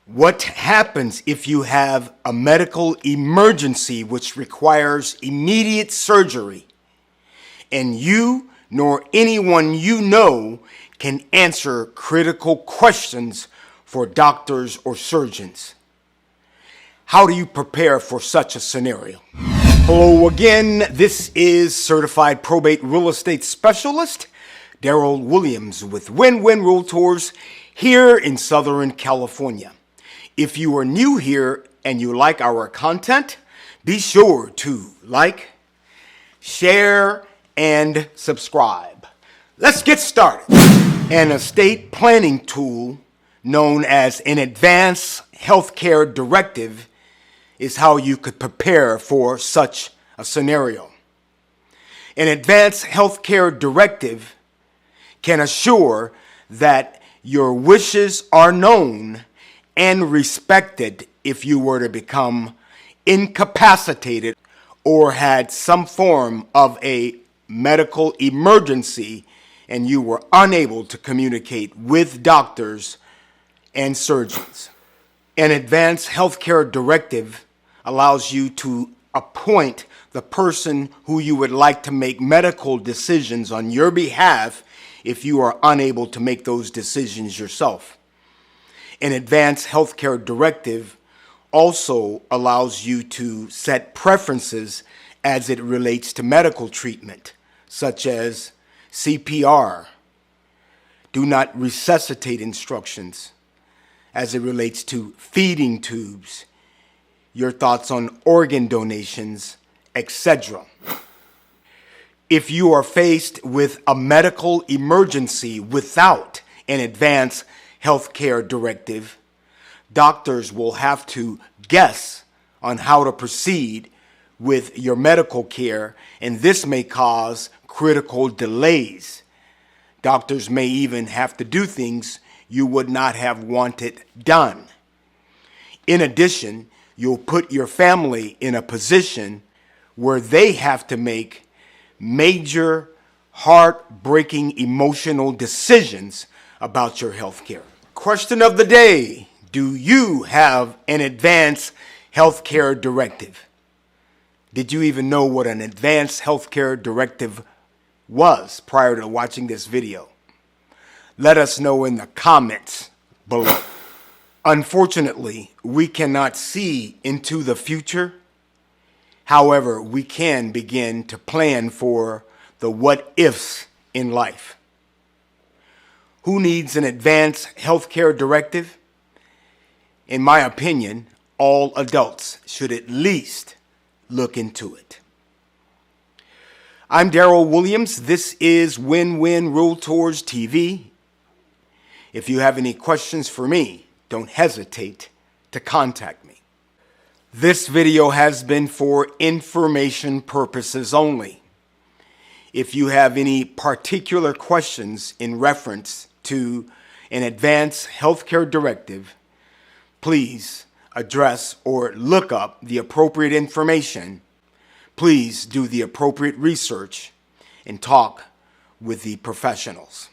What happens if you have a medical emergency which requires immediate surgery and you nor anyone you know can answer critical questions for doctors or surgeons? How do you prepare for such a scenario? Hello again, this is Certified Probate Real Estate Specialist Daryl Williams with Win-Win Realtors here in Southern California. If you are new here and you like our content, be sure to like, share, and subscribe. Let's get started. An estate planning tool known as an Advance Healthcare Directive is how you could prepare for such a scenario. An Advance Healthcare Directive can assure that your wishes are known and respected if you were to become incapacitated or had some form of a medical emergency and you were unable to communicate with doctors and surgeons. An Advanced Healthcare Directive allows you to appoint the person who you would like to make medical decisions on your behalf if you are unable to make those decisions yourself. An Advanced Healthcare Directive also allows you to set preferences as it relates to medical treatment, such as CPR, do not resuscitate instructions, as it relates to feeding tubes, your thoughts on organ donations, etc. If you are faced with a medical emergency without an Advanced Healthcare Directive, doctors will have to guess on how to proceed with your medical care, and this may cause critical delays. Doctors may even have to do things you would not have wanted done. In addition, you'll put your family in a position where they have to make major, heartbreaking emotional decisions about your health care. Question of the day: do you have an Advanced Healthcare Directive? Did you even know what an Advanced Healthcare Directive was prior to watching this video? Let us know in the comments below. Unfortunately, we cannot see into the future. However, we can begin to plan for the what-ifs in life. Who needs an Advanced Healthcare Directive? In my opinion, all adults should at least look into it. I'm Daryl Williams. This is Win-Win Realtors TV. If you have any questions for me, don't hesitate to contact me. This video has been for information purposes only. If you have any particular questions in reference to an Advanced Healthcare Directive, please address or look up the appropriate information. Please do the appropriate research and talk with the professionals.